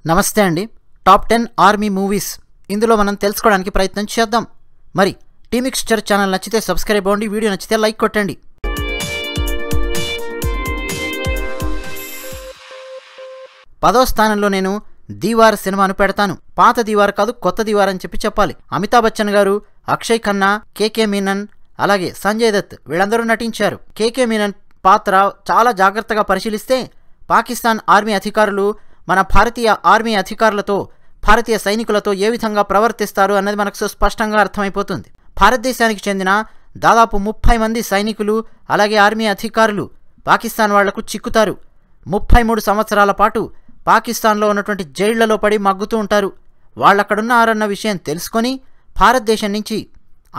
నమస్తే అండి. Top 10 army movies ఇందులో మనం తెలుసుకోవడానికి ప్రయత్నం చేద్దాం. మరి టీమిక్స్చర్ ఛానల్ నచ్చితే సబ్స్క్రైబ్ అవ్వండి, వీడియో నచ్చితే లైక్ కొట్టండి. 10వ స్థానంలో నేను దీవార్ సినిమాను పెడతాను. పాత దీవార్ కాదు, కొత్త దీవార్ అని చెప్పాలి. అమితాబ్ బచ్చన్ గారు, అక్షయ్ ఖన్నా, కేకే మీనన్, అలాగే సంజయ్ దత్ వీళ్ళందరూ నటించారు. కేకే మీనన్ పాత్ర చాలా జాగ్రత్తగా పరిశీలిస్తే పాకిస్తాన్ ఆర్మీ అధికారులు మన భారతీయ ఆర్మీ అధికారులతో, భారతీయ సైనికులతో ఏ విధంగా ప్రవర్తిస్తారు అన్నది మనకు స్పష్టంగా అర్థమైపోతుంది. భారతదేశానికి చెందిన దాదాపు 30 మంది సైనికులు అలాగే ఆర్మీ అధికారులు పాకిస్తాన్ వాళ్లకు చిక్కుతారు. 33 సంవత్సరాల పాటు పాకిస్తాన్లో ఉన్నటువంటి జైళ్లలో పడి మగ్గుతూ ఉంటారు. వాళ్ళక్కడున్నారన్న విషయం తెలుసుకొని భారతదేశం నుంచి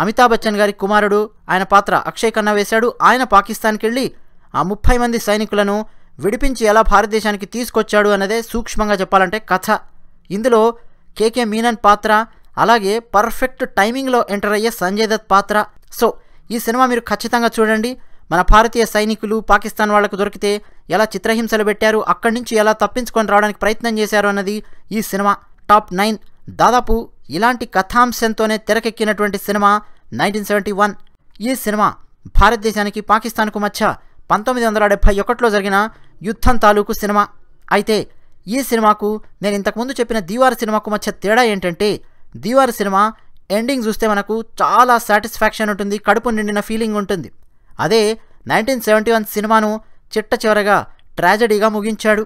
అమితాబ్ బచ్చన్ గారి కుమారుడు, ఆయన పాత్ర అక్షయ్ ఖన్నా వేశాడు. ఆయన పాకిస్తాన్కి వెళ్ళి ఆ 30 మంది సైనికులను విడిపించి ఎలా భారతదేశానికి తీసుకొచ్చాడు అన్నదే సూక్ష్మంగా చెప్పాలంటే కథ. ఇందులో కేకే మీనన్ పాత్ర, అలాగే పర్ఫెక్ట్ టైమింగ్లో ఎంటర్ అయ్యే సంజయ్ దత్ పాత్ర. సో ఈ సినిమా మీరు ఖచ్చితంగా చూడండి. మన భారతీయ సైనికులు పాకిస్తాన్ వాళ్లకు దొరికితే ఎలా చిత్రహింసలు పెట్టారు, అక్కడి నుంచి ఎలా తప్పించుకొని రావడానికి ప్రయత్నం చేశారు అన్నది ఈ సినిమా. టాప్ 9 దాదాపు ఇలాంటి కథాంశంతోనే తెరకెక్కినటువంటి సినిమా 1971. ఈ సినిమా భారతదేశానికి పాకిస్తాన్కు మధ్య 1971లో జరిగిన యుద్ధం తాలూకు సినిమా. అయితే ఈ సినిమాకు నేను ఇంతకుముందు చెప్పిన దీవార్ సినిమాకు మధ్య తేడా ఏంటంటే, దీవార్ సినిమా ఎండింగ్ చూస్తే మనకు చాలా సాటిస్ఫాక్షన్ ఉంటుంది, కడుపు నిండిన ఫీలింగ్ ఉంటుంది. అదే 1971 సినిమాను చిట్ట చివరగా ట్రాజడీగా ముగించాడు.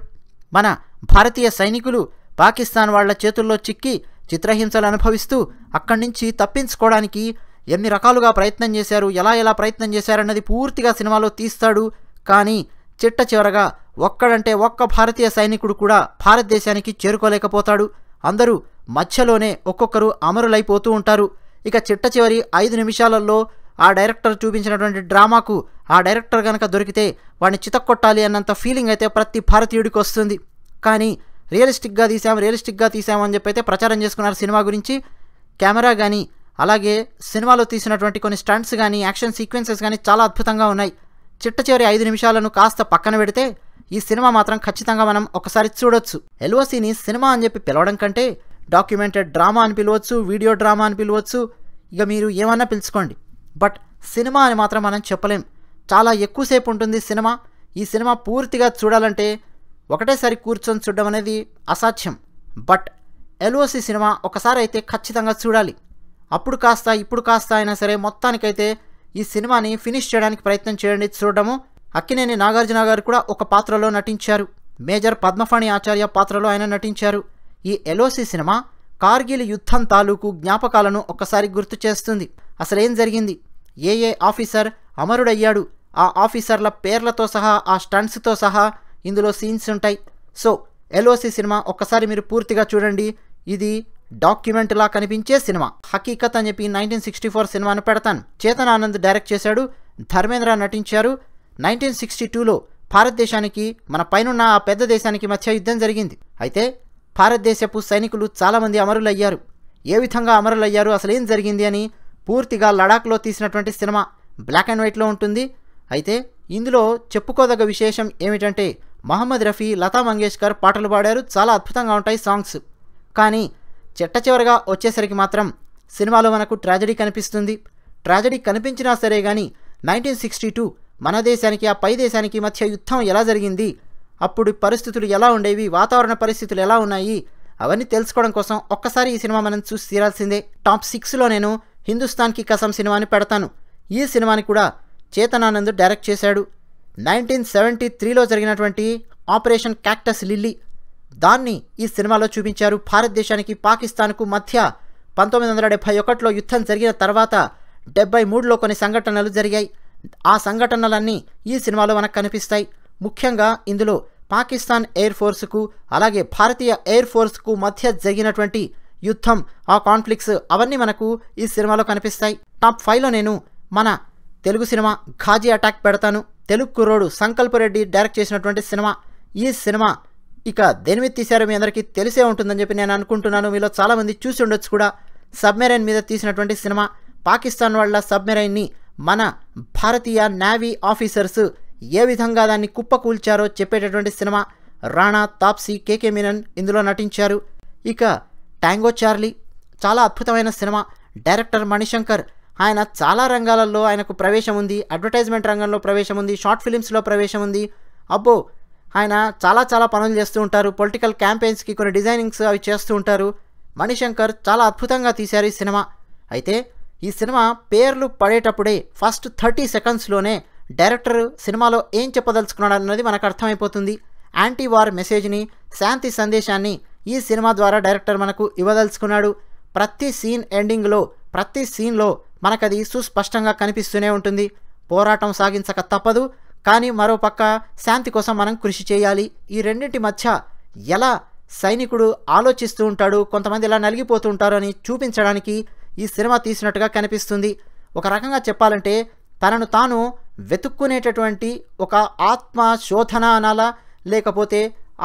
మన భారతీయ సైనికులు పాకిస్తాన్ వాళ్ల చేతుల్లో చిక్కి చిత్రహింసలు అనుభవిస్తూ అక్కడి నుంచి తప్పించుకోవడానికి ఎన్ని రకాలుగా ప్రయత్నం చేశారు, ఎలా ప్రయత్నం చేశారన్నది పూర్తిగా సినిమాలో తీస్తాడు. కానీ చిట్ట చివరగా ఒక్కడంటే ఒక్క భారతీయ సైనికుడు కూడా భారతదేశానికి చేరుకోలేకపోతాడు. అందరూ మధ్యలోనే ఒక్కొక్కరు అమరులైపోతూ ఉంటారు. ఇక చిట్ట చివరి 5 నిమిషాలలో ఆ డైరెక్టర్ చూపించినటువంటి డ్రామాకు ఆ డైరెక్టర్ కనుక దొరికితే వాడిని చితక్కొట్టాలి అన్నంత ఫీలింగ్ అయితే ప్రతి భారతీయుడికి వస్తుంది. కానీ రియలిస్టిక్గా తీసామని చెప్పి అయితే ప్రచారం చేసుకున్నారు సినిమా గురించి. కెమెరా కానీ, అలాగే సినిమాలో తీసినటువంటి కొన్ని స్టంట్స్ కానీ, యాక్షన్ సీక్వెన్సెస్ కానీ చాలా అద్భుతంగా ఉన్నాయి. చిట్ట చివరి 5 నిమిషాలను కాస్త పక్కన పెడితే ఈ సినిమా మాత్రం ఖచ్చితంగా మనం ఒకసారి చూడొచ్చు. ఎల్ఓసిని సినిమా అని చెప్పి పిలవడం కంటే డాక్యుమెంటెడ్ డ్రామా అని పిలవచ్చు, వీడియో డ్రామా అని పిలవచ్చు, ఇక మీరు ఏమన్నా పిలుచుకోండి. బట్ సినిమా అని మాత్రం మనం చెప్పలేం. చాలా ఎక్కువసేపు ఉంటుంది సినిమా. ఈ సినిమా పూర్తిగా చూడాలంటే ఒకటేసారి కూర్చొని చూడడం అనేది అసాధ్యం. బట్ ఎల్ఓసి సినిమా ఒకసారి అయితే ఖచ్చితంగా చూడాలి. అప్పుడు కాస్త ఇప్పుడు కాస్త అయినా సరే మొత్తానికైతే ఈ సినిమాని ఫినిష్ చేయడానికి ప్రయత్నం చేయండి. చూడడము. అక్కినేని నాగార్జున గారు కూడా ఒక పాత్రలో నటించారు. మేజర్ పద్మఫణి ఆచార్య పాత్రలో ఆయన నటించారు. ఈ ఎల్ఓసి సినిమా కార్గిల్ యుద్ధం తాలూకు జ్ఞాపకాలను ఒక్కసారి గుర్తు చేస్తుంది. అసలేం జరిగింది, ఏ ఆఫీసర్ అమరుడయ్యాడు, ఆ ఆఫీసర్ల పేర్లతో సహా, ఆ స్టంట్స్తో సహా ఇందులో సీన్స్ ఉంటాయి. సో ఎల్ఓసి సినిమా ఒక్కసారి మీరు పూర్తిగా చూడండి. ఇది డాక్యుమెంట్లా కనిపించే సినిమా. హకీకత్ అని చెప్పి 1964 సినిమాను పెడతాను. చేతన్ ఆనంద్ డైరెక్ట్ చేశాడు, ధర్మేంద్ర నటించారు. 1962లో భారతదేశానికి మన పైనున్న ఆ పెద్ద దేశానికి మధ్య యుద్ధం జరిగింది. అయితే భారతదేశపు సైనికులు చాలామంది అమరులయ్యారు. ఏ విధంగా అమరులయ్యారు, అసలేం జరిగింది అని పూర్తిగా లడాఖ్లో తీసినటువంటి సినిమా. బ్లాక్ అండ్ వైట్లో ఉంటుంది. అయితే ఇందులో చెప్పుకోదగ్గ విశేషం ఏమిటంటే మహమ్మద్ రఫీ, లతా మంగేష్కర్ పాటలు పాడారు. చాలా అద్భుతంగా ఉంటాయి సాంగ్స్. కానీ చిట్ట చివరగా వచ్చేసరికి మాత్రం సినిమాలో మనకు ట్రాజడీ కనిపిస్తుంది. ట్రాజడీ కనిపించినా సరే కానీ 1962 మన దేశానికి ఆ పై దేశానికి మధ్య యుద్ధం ఎలా జరిగింది, అప్పుడు పరిస్థితులు ఎలా ఉండేవి, వాతావరణ పరిస్థితులు ఎలా ఉన్నాయి, అవన్నీ తెలుసుకోవడం కోసం ఒక్కసారి ఈ సినిమా మనం చూసి తీరాల్సిందే. టాప్ 6లో నేను హిందుస్థాన్ కి కసం సినిమాని పెడతాను. ఈ సినిమాని కూడా చేతన్ ఆనంద్ డైరెక్ట్ చేశాడు. 1973లో జరిగినటువంటి ఆపరేషన్ క్యాక్టస్ లిల్లీ, దాన్ని ఈ సినిమాలో చూపించారు. భారతదేశానికి పాకిస్తాన్కు మధ్య 1971లో యుద్ధం జరిగిన తర్వాత 73లో కొన్ని సంఘటనలు జరిగాయి. ఆ సంఘటనలన్నీ ఈ సినిమాలో మనకు కనిపిస్తాయి. ముఖ్యంగా ఇందులో పాకిస్తాన్ ఎయిర్ ఫోర్స్కు అలాగే భారతీయ ఎయిర్ ఫోర్స్కు మధ్య జరిగినటువంటి యుద్ధం, ఆ కాన్ఫ్లిక్ట్స్ అవన్నీ మనకు ఈ సినిమాలో కనిపిస్తాయి. టాప్ 5లో నేను మన తెలుగు సినిమా ఘాజీ అటాక్ పెడతాను. తెలుగు కుర్రోడు సంకల్ప్ రెడ్డి డైరెక్ట్ చేసినటువంటి సినిమా. ఈ సినిమా ఇక దేని మీద తీశారో మీ అందరికీ తెలిసే ఉంటుందని చెప్పి నేను అనుకుంటున్నాను. మీలో చాలామంది చూసి ఉండొచ్చు కూడా. సబ్మెరైన్ మీద తీసినటువంటి సినిమా. పాకిస్తాన్ వాళ్ళ సబ్మెరైన్ని మన భారతీయ నేవీ ఆఫీసర్స్ ఏ విధంగా దాన్ని కుప్పకూల్చారో చెప్పేటటువంటి సినిమా. రాణా, తాప్సీ, కేకే మీనన్ ఇందులో నటించారు. ఇక ట్యాంగో చార్లీ చాలా అద్భుతమైన సినిమా. డైరెక్టర్ మణిశంకర్, ఆయన చాలా రంగాలలో ఆయనకు ప్రవేశం ఉంది. అడ్వర్టైజ్మెంట్ రంగంలో ప్రవేశం ఉంది, షార్ట్ ఫిలిమ్స్లో ప్రవేశం ఉంది. అబ్బో, ఆయన చాలా పనులు చేస్తూ ఉంటారు. పొలిటికల్ క్యాంపెయిన్స్కి కొన్ని డిజైనింగ్స్ అవి చేస్తూ ఉంటారు. మణిశంకర్ చాలా అద్భుతంగా తీశారు ఈ సినిమా. అయితే ఈ సినిమా పేర్లు పడేటప్పుడే ఫస్ట్ 30 సెకండ్స్లోనే డైరెక్టర్ సినిమాలో ఏం చెప్పదలుచుకున్నాడు అన్నది మనకు అర్థమైపోతుంది. యాంటీ వార్ మెసేజ్ని, శాంతి సందేశాన్ని ఈ సినిమా ద్వారా డైరెక్టర్ మనకు ఇవ్వదలుచుకున్నాడు. ప్రతి సీన్ ఎండింగ్లో, ప్రతి సీన్లో మనకది సుస్పష్టంగా కనిపిస్తూనే ఉంటుంది. పోరాటం సాగించక తప్పదు, కానీ మరోపక్క శాంతి కోసం మనం కృషి చేయాలి. ఈ రెండింటి మధ్య ఎలా సైనికుడు ఆలోచిస్తూ ఉంటాడు, కొంతమంది ఇలా నలిగిపోతూ ఉంటారు అని చూపించడానికి ఈ సినిమా తీసినట్టుగా కనిపిస్తుంది. ఒక రకంగా చెప్పాలంటే తనను తాను వెతుక్కునేటటువంటి ఒక ఆత్మ శోధన అనాలా, లేకపోతే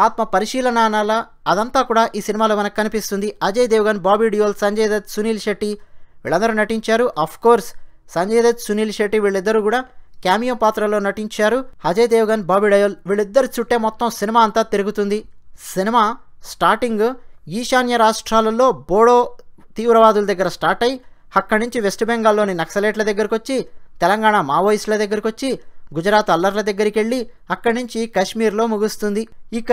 ఆత్మ పరిశీలన అనాలా, అదంతా కూడా ఈ సినిమాలో మనకు కనిపిస్తుంది. అజయ్ దేవ్గన్, బాబీ డియోల్, సంజయ్ దత్, సునీల్ శెట్టి వీళ్ళందరూ నటించారు. అఫ్ కోర్స్ సంజయ్ దత్, సునీల్ శెట్టి వీళ్ళిద్దరూ కూడా క్యామియో పాత్రలో నటించారు. అజయ్ దేవ్గన్, బాబీ డియోల్ వీళ్ళిద్దరి చుట్టే మొత్తం సినిమా అంతా తిరుగుతుంది. సినిమా స్టార్టింగ్ ఈశాన్య రాష్ట్రాలలో బోడో తీవ్రవాదుల దగ్గర స్టార్ట్ అయ్యి అక్కడి నుంచి వెస్ట్ బెంగాల్లోని నక్సలైట్ల దగ్గరకు వచ్చి, తెలంగాణ మావోయిస్టుల దగ్గరకు వచ్చి, గుజరాత్ అల్లర్ల దగ్గరికి వెళ్ళి అక్కడి నుంచి కాశ్మీర్లో ముగుస్తుంది. ఇక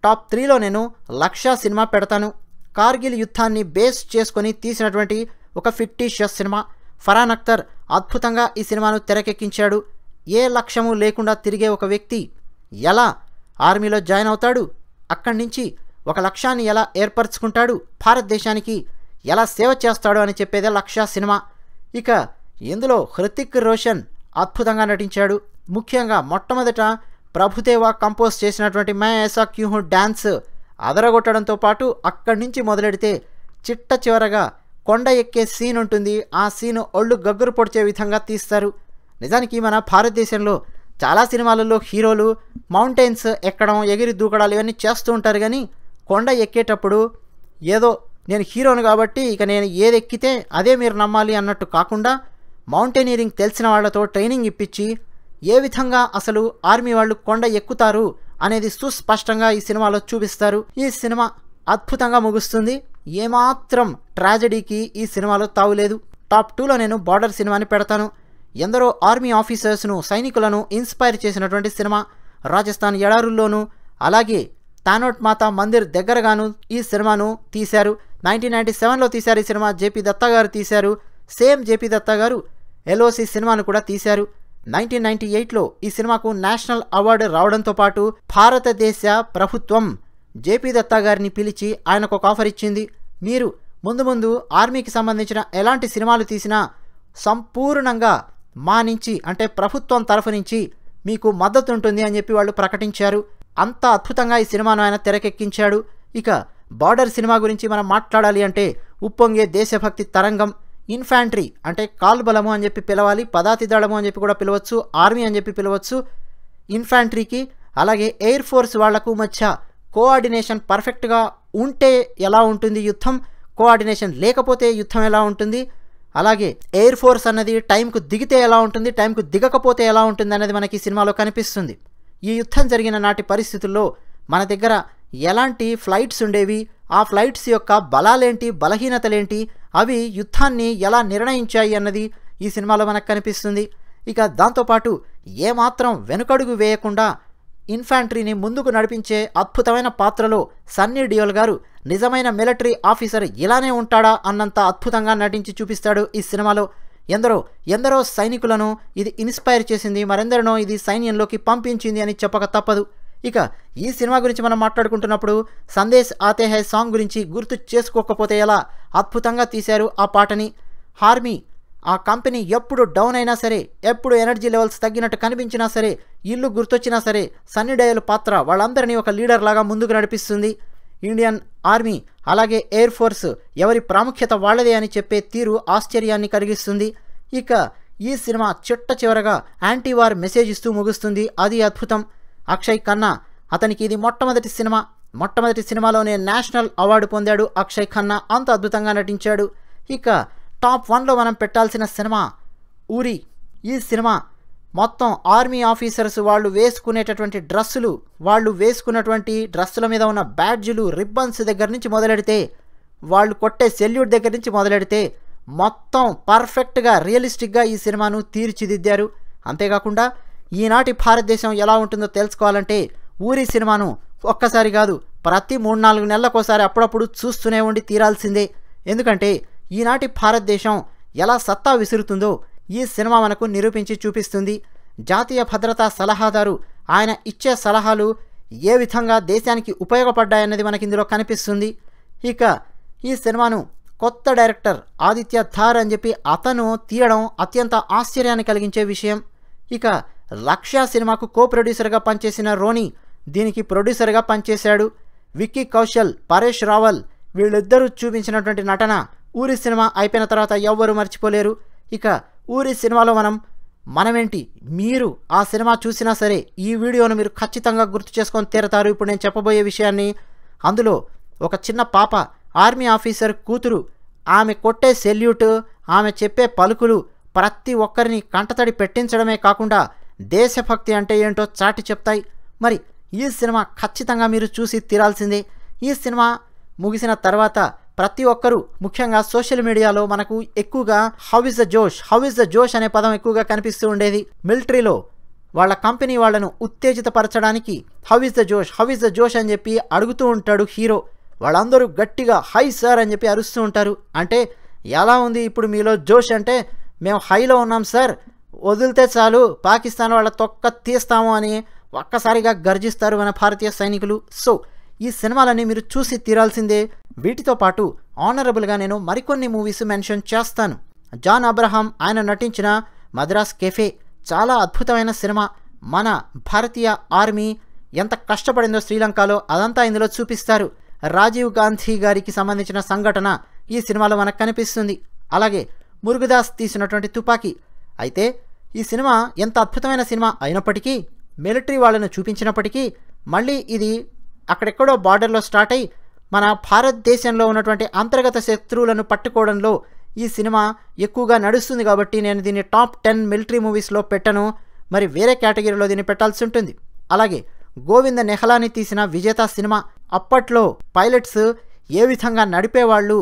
టాప్ 3లో నేను లక్ష్య సినిమా పెడతాను. కార్గిల్ యుద్ధాన్ని బేస్ చేసుకొని తీసినటువంటి ఒక ఫిక్టిషియస్ సినిమా. ఫరాన్ అఖ్తర్ అద్భుతంగా ఈ సినిమాను తెరకెక్కించాడు. ఏ లక్ష్యము లేకుండా తిరిగే ఒక వ్యక్తి ఎలా ఆర్మీలో జాయిన్ అవుతాడు, అక్కడి నుంచి ఒక లక్ష్యాన్ని ఎలా ఏర్పరచుకుంటాడు, భారతదేశానికి ఎలా సేవ చేస్తాడు అని చెప్పేదే లక్ష్య సినిమా. ఇక ఇందులో హృతిక్ రోషన్ అద్భుతంగా నటించాడు. ముఖ్యంగా మొట్టమొదట ప్రభుదేవా కంపోజ్ చేసినటువంటి మే ఐసా క్యూ హూ డ్యాన్స్ అదరగొట్టడంతో పాటు అక్కడి నుంచి మొదలెడితే చిట్ట చివరగా కొండ ఎక్కే సీన్ ఉంటుంది. ఆ సీను ఒళ్ళు గగ్గురు పొడిచే విధంగా తీస్తారు. నిజానికి మన భారతదేశంలో చాలా సినిమాలలో హీరోలు మౌంటైన్స్ ఎక్కడం, ఎగిరి దూకడాలు ఇవన్నీ చేస్తూ ఉంటారు. కానీ కొండ ఎక్కేటప్పుడు ఏదో నేను హీరోను కాబట్టి ఇక నేను ఏది ఎక్కితే అదే మీరు నమ్మాలి అన్నట్టు కాకుండా మౌంటైనీరింగ్ తెలిసిన వాళ్లతో ట్రైనింగ్ ఇప్పించి ఏ విధంగా అసలు ఆర్మీ వాళ్ళు కొండ ఎక్కుతారు అనేది సుస్పష్టంగా ఈ సినిమాలో చూపిస్తారు. ఈ సినిమా అద్భుతంగా ముగుస్తుంది. ఏమాత్రం ట్రాజడీకి ఈ సినిమాలో తావులేదు. టాప్ 2లో నేను బార్డర్ సినిమాని పెడతాను. ఎందరో ఆర్మీ ఆఫీసర్స్ను, సైనికులను ఇన్స్పైర్ చేసినటువంటి సినిమా. రాజస్థాన్ ఎడారుల్లోనూ అలాగే తానోట్ మాతా మందిర్ దగ్గరగాను ఈ సినిమాను తీశారు. 1997లో తీశారు ఈ సినిమా. జేపీ దత్తా గారు తీశారు. సేమ్ జేపీ దత్తా గారు ఎల్ఓసి సినిమాను కూడా తీశారు. 1998లో ఈ సినిమాకు నేషనల్ అవార్డు రావడంతో పాటు భారతదేశ ప్రభుత్వం జేపీ దత్తా గారిని పిలిచి ఆయనకు ఒక ఆఫర్ ఇచ్చింది. మీరు ముందు ఆర్మీకి సంబంధించిన ఎలాంటి సినిమాలు తీసినా సంపూర్ణంగా మా నుంచి, అంటే ప్రభుత్వం తరఫు నుంచి మీకు మద్దతు ఉంటుంది అని చెప్పి వాళ్ళు ప్రకటించారు. అంత అద్భుతంగా ఈ సినిమాను ఆయన తెరకెక్కించాడు. ఇక బార్డర్ సినిమా గురించి మనం మాట్లాడాలి అంటే ఉప్పొంగే దేశభక్తి తరంగం. ఇన్ఫాంట్రీ అంటే కాల్బలము అని చెప్పి పిలవాలి, పదాతి దళము అని చెప్పి కూడా పిలవచ్చు, ఆర్మీ అని చెప్పి పిలవచ్చు. ఇన్ఫాంట్రీకి అలాగే ఎయిర్ ఫోర్స్ వాళ్లకు మధ్య కోఆర్డినేషన్ పర్ఫెక్ట్గా ఉంటే ఎలా ఉంటుంది యుద్ధం, కోఆర్డినేషన్ లేకపోతే యుద్ధం ఎలా ఉంటుంది, అలాగే ఎయిర్ ఫోర్స్ అన్నది టైంకు దిగితే ఎలా ఉంటుంది, టైంకు దిగకపోతే ఎలా ఉంటుంది అనేది మనకి ఈ సినిమాలో కనిపిస్తుంది. ఈ యుద్ధం జరిగిన నాటి పరిస్థితుల్లో మన దగ్గర ఎలాంటి ఫ్లైట్స్ ఉండేవి, ఆ ఫ్లైట్స్ యొక్క బలాలేంటి, బలహీనతలేంటి, అవి యుద్ధాన్ని ఎలా నిర్ణయించాయి అన్నది ఈ సినిమాలో మనకు కనిపిస్తుంది. ఇక దాంతోపాటు ఏమాత్రం వెనుకడుగు వేయకుండా ఇన్ఫాంట్రీని ముందుకు నడిపించే అద్భుతమైన పాత్రలో సన్నీ డియోల్ గారు నిజమైన మిలిటరీ ఆఫీసర్ ఇలానే ఉంటాడా అన్నంత అద్భుతంగా నటించి చూపిస్తాడు ఈ సినిమాలో. ఎందరో సైనికులను ఇది ఇన్స్పైర్ చేసింది, మరెందరినో ఇది సైన్యంలోకి పంపించింది అని చెప్పక తప్పదు. ఇక ఈ సినిమా గురించి మనం మాట్లాడుకుంటున్నప్పుడు సందేశ్ ఆతే హై సాంగ్ గురించి గుర్తు చేసుకోకపోతే ఎలా, అద్భుతంగా తీశారు ఆ పాటని. ఆర్మీ ఆ కంపెనీ ఎప్పుడు డౌన్ అయినా సరే, ఎప్పుడు ఎనర్జీ లెవెల్స్ తగ్గినట్టు కనిపించినా సరే, ఇల్లు గుర్తొచ్చినా సరే సన్నీ డియోల్ పాత్ర వాళ్ళందరినీ ఒక లీడర్ లాగా ముందుకు నడిపిస్తుంది. ఇండియన్ ఆర్మీ అలాగే ఎయిర్ ఫోర్స్ ఎవరి ప్రాముఖ్యత వాళ్ళదే అని చెప్పే తీరు ఆశ్చర్యాన్ని కలిగిస్తుంది. ఇక ఈ సినిమా చిట్ట చివరగా యాంటీవార్ మెసేజ్ ఇస్తూ ముగుస్తుంది. అది అద్భుతం. అక్షయ్ ఖన్నా, అతనికి ఇది మొట్టమొదటి సినిమా. మొట్టమొదటి సినిమాలోనే నేషనల్ అవార్డు పొందాడు అక్షయ్ ఖన్నా. అంత అద్భుతంగా నటించాడు. ఇక టాప్ 1లో మనం పెట్టాల్సిన సినిమా ఊరి. ఈ సినిమా మొత్తం ఆర్మీ ఆఫీసర్స్ వాళ్ళు వేసుకునేటటువంటి డ్రెస్సులు, వాళ్ళు వేసుకున్నటువంటి డ్రెస్సుల మీద ఉన్న బ్యాడ్జులు, రిబ్బన్స్ దగ్గర నుంచి మొదలెడితే, వాళ్ళు కొట్టే సెల్యూట్ దగ్గర నుంచి మొదలెడితే మొత్తం పర్ఫెక్ట్గా రియలిస్టిక్గా ఈ సినిమాను తీర్చిదిద్దారు. అంతేకాకుండా ఈనాటి భారతదేశం ఎలా ఉంటుందో తెలుసుకోవాలంటే ఊరి సినిమాను ఒక్కసారి కాదు, ప్రతి 3-4 నెలలకోసారి అప్పుడప్పుడు చూస్తూనే ఉండి తీరాల్సిందే. ఎందుకంటే ఈనాటి భారతదేశం ఎలా సత్తా విసురుతుందో ఈ సినిమా మనకు నిరూపించి చూపిస్తుంది. జాతీయ భద్రతా సలహాదారు ఆయన ఇచ్చే సలహాలు ఏ విధంగా దేశానికి ఉపయోగపడ్డాయన్నది మనకి ఇందులో కనిపిస్తుంది. ఇక ఈ సినిమాను కొత్త డైరెక్టర్ ఆదిత్య ధార్ అని చెప్పి అతను తీయడం అత్యంత ఆశ్చర్యాన్ని కలిగించే విషయం. ఇక లక్ష్య సినిమాకు కో ప్రొడ్యూసర్గా పనిచేసిన రోనీ దీనికి ప్రొడ్యూసర్గా పనిచేశాడు. విక్కీ కౌశల్, పరేష్ రావల్ వీళ్ళిద్దరూ చూపించినటువంటి నటన ఊరి సినిమా అయిపోయిన తర్వాత ఎవ్వరూ మర్చిపోలేరు. ఇక ఊరి సినిమాలో మనమేంటి, మీరు ఆ సినిమా చూసినా సరే ఈ వీడియోను మీరు ఖచ్చితంగా గుర్తు చేసుకొని తీరతారు. ఇప్పుడు నేను చెప్పబోయే విషయాన్ని. అందులో ఒక చిన్న పాప, ఆర్మీ ఆఫీసర్ కూతురు, ఆమె కొట్టే సెల్యూట్, ఆమె చెప్పే పలుకులు ప్రతి ఒక్కరిని కంటతడి పెట్టించడమే కాకుండా దేశభక్తి అంటే ఏంటో చాటి చెప్తాయి. మరి ఈ సినిమా ఖచ్చితంగా మీరు చూసి తీరాల్సిందే. ఈ సినిమా ముగిసిన తర్వాత ప్రతి ఒక్కరూ, ముఖ్యంగా సోషల్ మీడియాలో మనకు ఎక్కువగా హౌ ఇస్ ద జోష్ అనే పదం ఎక్కువగా కనిపిస్తూ ఉండేది. మిలిటరీలో వాళ్ళ కంపెనీ వాళ్ళను ఉత్తేజితపరచడానికి హౌ ఇస్ ద జోష్ అని చెప్పి అడుగుతూ ఉంటాడు హీరో. వాళ్ళందరూ గట్టిగా హై సార్ అని చెప్పి అరుస్తూ ఉంటారు. అంటే ఎలా ఉంది ఇప్పుడు మీలో జోష్ అంటే, మేము హైలో ఉన్నాం సార్, వదిలితే చాలు పాకిస్తాన్ వాళ్ళ తొక్క తీస్తాము అని ఒక్కసారిగా గర్జిస్తారు మన భారతీయ సైనికులు. సో ఈ సినిమాలన్నీ మీరు చూసి తీరాల్సిందే. వీటితో పాటు ఆనరబుల్గా నేను మరికొన్ని మూవీస్ మెన్షన్ చేస్తాను. జాన్ అబ్రహాం ఆయన నటించిన మద్రాస్ కెఫే చాలా అద్భుతమైన సినిమా. మన భారతీయ ఆర్మీ ఎంత కష్టపడిందో శ్రీలంకలో అదంతా ఇందులో చూపిస్తారు. రాజీవ్ గాంధీ గారికి సంబంధించిన సంఘటన ఈ సినిమాలో మనకు కనిపిస్తుంది. అలాగే మురుగదాస్ తీసినటువంటి తుపాకీ. అయితే ఈ సినిమా ఎంత అద్భుతమైన సినిమా అయినప్పటికీ, మిలిటరీ వాళ్ళను చూపించినప్పటికీ, మళ్ళీ ఇది అక్కడెక్కడో బార్డర్లో స్టార్ట్ అయ్యి మన భారతదేశంలో ఉన్నటువంటి అంతర్గత శత్రువులను పట్టుకోవడంలో ఈ సినిమా ఎక్కువగా నడుస్తుంది. కాబట్టి నేను దీన్ని టాప్ 10 మిలిటరీ మూవీస్లో పెట్టను, మరి వేరే కేటగిరీలో దీన్ని పెట్టాల్సి ఉంటుంది. అలాగే గోవింద నెహ్లాని తీసిన విజేత సినిమా. అప్పట్లో పైలట్స్ ఏ విధంగా నడిపేవాళ్ళు,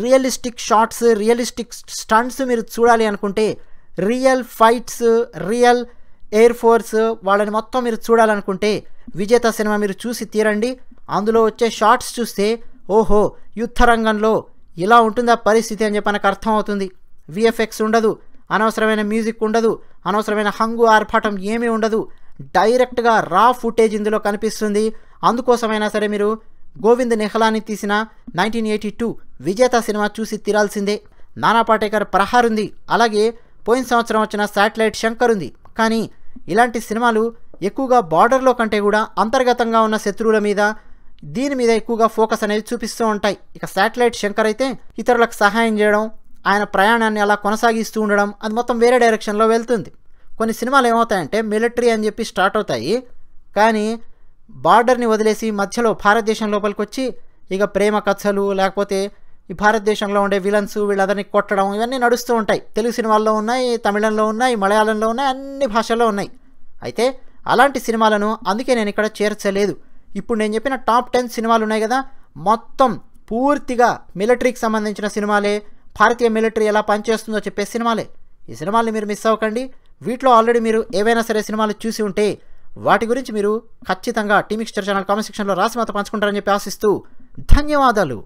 రియలిస్టిక్ షాట్స్, రియలిస్టిక్ స్టంట్స్ మీరు చూడాలి అనుకుంటే, real fights, real air force వాళ్ళని మొత్తం మీరు చూడాలనుకుంటే విజేత సినిమా మీరు చూసి తీరండి. అందులో వచ్చే షాట్స్ చూస్తే ఓహో యుద్ధ రంగంలో ఇలా ఉంటుందా పరిస్థితి అని చెప్పి మనకు అర్థమవుతుంది. విఎఫ్ఎక్స్ ఉండదు, అనవసరమైన మ్యూజిక్ ఉండదు, అనవసరమైన హంగు ఆర్భాటం ఏమీ ఉండదు. డైరెక్ట్గా రా ఫుటేజ్ ఇందులో కనిపిస్తుంది. అందుకోసమైనా సరే మీరు గోవింద్ నెహ్లాని తీసిన 1982 విజేత సినిమా చూసి తీరాల్సిందే. నానా పాటేకర్ ప్రహార్ ఉంది, అలాగే పోయిన సంవత్సరం వచ్చిన శాటిలైట్ శంకర్ ఉంది. కానీ ఇలాంటి సినిమాలు ఎక్కువగా బార్డర్లో కంటే కూడా అంతర్గతంగా ఉన్న శత్రువుల మీద, దీని మీద ఎక్కువగా ఫోకస్ అనేది చూపిస్తూ ఉంటాయి. ఇక శాటిలైట్ శంకర్ అయితే ఇతరులకు సహాయం చేయడం, ఆయన ప్రయాణాన్ని అలా కొనసాగిస్తూ ఉండడం, అది మొత్తం వేరే డైరెక్షన్లో వెళ్తుంది. కొన్ని సినిమాలు ఏమవుతాయంటే మిలిటరీ అని చెప్పి స్టార్ట్ అవుతాయి, కానీ బార్డర్ని వదిలేసి మధ్యలో భారతదేశం లోపలికి వచ్చి ఇక ప్రేమ కథలు, లేకపోతే ఈ భారతదేశంలో ఉండే విలన్స్ వీళ్ళందరినీ కొట్టడం, ఇవన్నీ నడుస్తూ ఉంటాయి. తెలుగు సినిమాల్లో ఉన్నాయి, తమిళంలో ఉన్నాయి, మలయాళంలో ఉన్నాయి, అన్ని భాషల్లో ఉన్నాయి. అయితే అలాంటి సినిమాలను అందుకే నేను ఇక్కడ చేర్చలేదు. ఇప్పుడు నేను చెప్పిన టాప్ 10 సినిమాలు ఉన్నాయి కదా, మొత్తం పూర్తిగా మిలిటరీకి సంబంధించిన సినిమాలే, భారతీయ మిలిటరీ ఎలా పనిచేస్తుందో చెప్పే సినిమాలే. ఈ సినిమాల్ని మీరు మిస్ అవ్వకండి. వీటిలో ఆల్రెడీ మీరు ఏవైనా సరే సినిమాలు చూసి ఉంటే వాటి గురించి మీరు ఖచ్చితంగా టీమిక్స్చర్ ఛానల్ కామెంట్ సెక్షన్లో రాసి మాతో పంచుకుంటారని చెప్పి ఆశిస్తూ ధన్యవాదాలు.